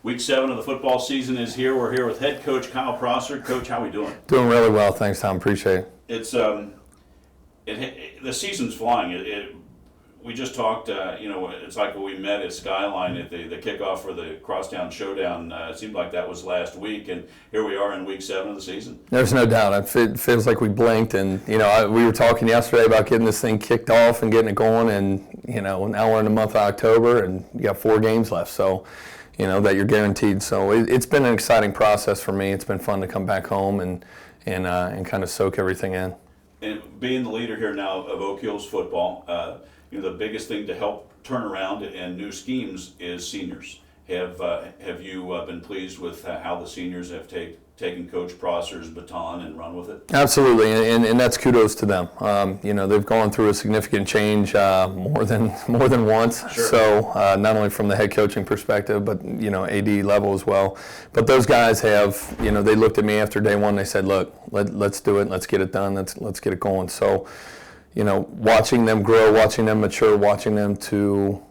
Week 7 of the football season is here. We're here with head coach Kyle Prosser. Coach, how are we doing? Doing really well, thanks, Tom. Appreciate it. It's the season's flying. We just talked. It's like when we met at Skyline at the kickoff for the Crosstown Showdown. It seemed like that was last week, and here we are in Week 7 of the season. There's no doubt. It feels like we blinked, and we were talking yesterday about getting this thing kicked off and getting it going, and now we're in the month of October, and you got 4 games left. So. That you're guaranteed. So it's been an exciting process for me. It's been fun to come back home and kind of soak everything in. And being the leader here now of Oak Hills football, the biggest thing to help turn around and new schemes is seniors. Have you been pleased with how the seniors have taken Coach Prosser's baton and run with it? Absolutely, and that's kudos to them. They've gone through a significant change more than once. Sure. So not only from the head coaching perspective, but AD level as well. But those guys have, they looked at me after day one. They said, "Look, let's do it. Let's get it done. Let's get it going." So, watching them grow, watching them mature, watching them to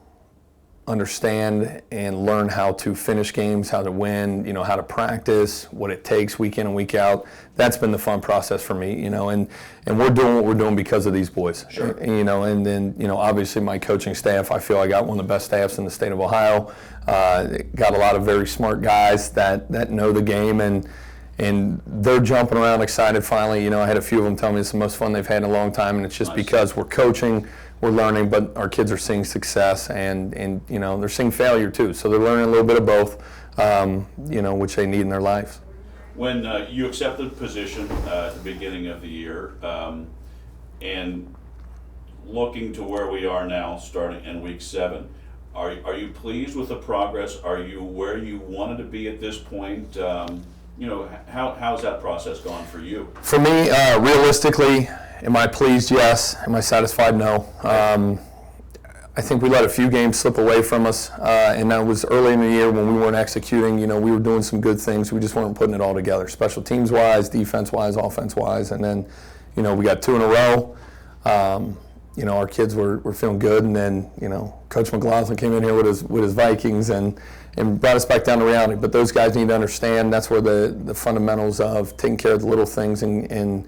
understand and learn how to finish games, how to win, how to practice, what it takes week in and week out. That's been the fun process for me, and we're doing what we're doing because of these boys. Sure. And then, obviously my coaching staff, I feel I got one of the best staffs in the state of Ohio. Got a lot of very smart guys that know the game, and they're jumping around excited finally. I had a few of them tell me it's the most fun they've had in a long time, and it's just because we're coaching, we're learning, but our kids are seeing success and they're seeing failure too. So they're learning a little bit of both, which they need in their lives. When you accepted the position at the beginning of the year, and looking to where we are now, starting in Week 7, are you pleased with the progress? Are you where you wanted to be at this point? How's that process gone for you? For me, realistically, am I pleased? Yes. Am I satisfied? No. I think we let a few games slip away from us, and that was early in the year when we weren't executing. We were doing some good things. We just weren't putting it all together, special teams-wise, defense-wise, offense-wise, and then, we got 2 in a row. Our kids were feeling good, and then, Coach McLaughlin came in here with his Vikings and brought us back down to reality. But those guys need to understand that's where the fundamentals of taking care of the little things and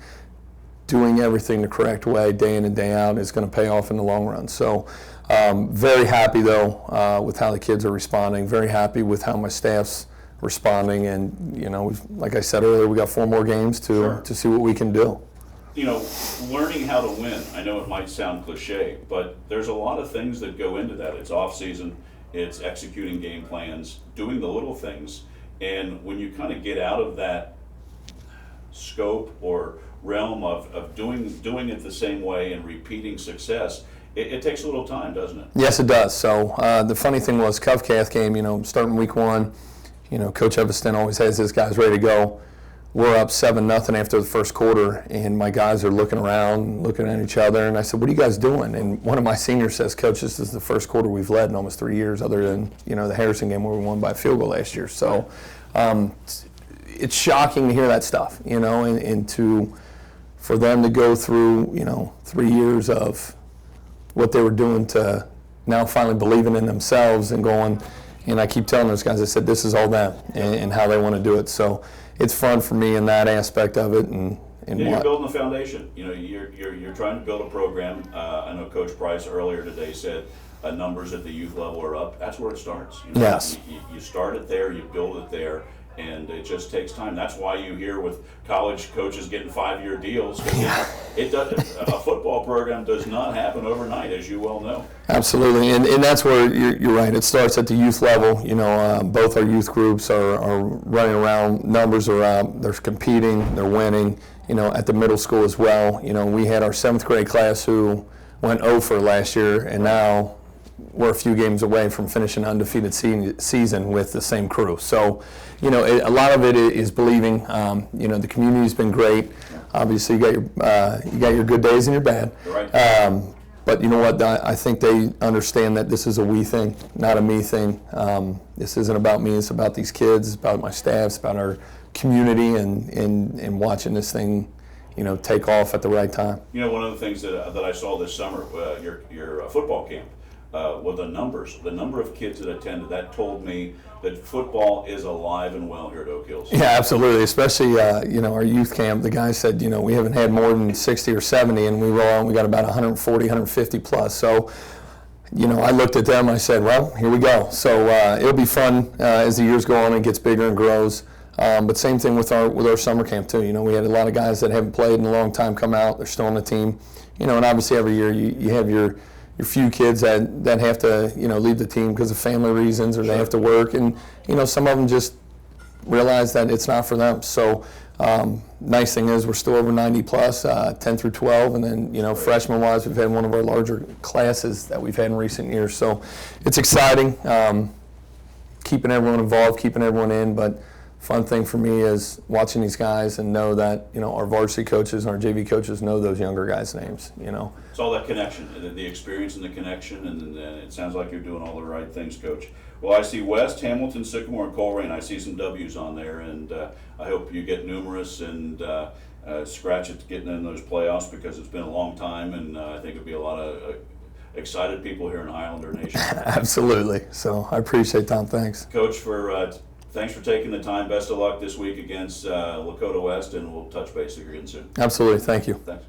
doing everything the correct way day in and day out is going to pay off in the long run. So very happy, though, with how the kids are responding, very happy with how my staff's responding. And, like I said earlier, we got 4 more games to see what we can do. Learning how to win, I know it might sound cliche, but there's a lot of things that go into that. It's off-season, it's executing game plans, doing the little things. And when you kind of get out of that scope or realm of doing it the same way and repeating success, it takes a little time, doesn't it? Yes, it does. So the funny thing was, Cov-Cath game, starting Week 1, Coach Evanston always has his guys ready to go. We're up 7-0 after the first quarter, and my guys are looking around, looking at each other, and I said, "What are you guys doing?" And one of my seniors says, "Coach, this is the first quarter we've led in almost 3 years, other than the Harrison game where we won by a field goal last year." So it's shocking to hear that stuff, and for them to go through 3 years of what they were doing to now finally believing in themselves and going. And I keep telling those guys, I said, this is all them and how they want to do it. So it's fun for me in that aspect of it. And you're building a foundation. You're trying to build a program. I know Coach Price earlier today said numbers at the youth level are up. That's where it starts. Yes. You start it there, you build it there, and it just takes time. That's why you hear with college coaches getting 5-year deals. It does. A football program does not happen overnight, as you well know. Absolutely, and that's where you're right. It starts at the youth level. Both our youth groups are running around. Numbers are up. They're competing. They're winning. At the middle school as well. We had our 7th grade class who went 0 for last year, and now we're a few games away from finishing an undefeated season with the same crew. So, a lot of it is believing. The community's been great. Obviously, you got your good days and your bad. Right. But you know what? I think they understand that this is a we thing, not a me thing. This isn't about me. It's about these kids. It's about my staff. It's about our community and watching this thing, take off at the right time. One of the things that I saw this summer, your football camp well, the number of kids that attended, that told me that football is alive and well here at Oak Hills. Yeah, absolutely. Especially, our youth camp, the guy said, we haven't had more than 60 or 70, and we roll on, we got about 140, 150 plus. So, I looked at them, I said, well, here we go. So it'll be fun as the years go on and gets bigger and grows. But same thing with our summer camp too. We had a lot of guys that haven't played in a long time come out. They're still on the team. And obviously every year you have your few kids that have to leave the team because of family reasons, or they have to work, and some of them just realize that it's not for them. So nice thing is we're still over 90 plus, 10 through 12, and then freshman wise we've had one of our larger classes that we've had in recent years. So it's exciting, keeping everyone involved, keeping everyone in. But fun thing for me is watching these guys and know that our varsity coaches and our JV coaches know those younger guys' names. It's all that connection, the experience and the connection, and it sounds like you're doing all the right things, Coach. Well, I see West, Hamilton, Sycamore, and Coleraine. I see some W's on there, and I hope you get numerous and scratch at getting in those playoffs, because it's been a long time, and I think it'll be a lot of excited people here in Highlander Nation. Absolutely. So I appreciate Tom. Thanks, Coach, thanks for taking the time. Best of luck this week against Lakota West, and we'll touch base again soon. Absolutely. Thank you. Thanks.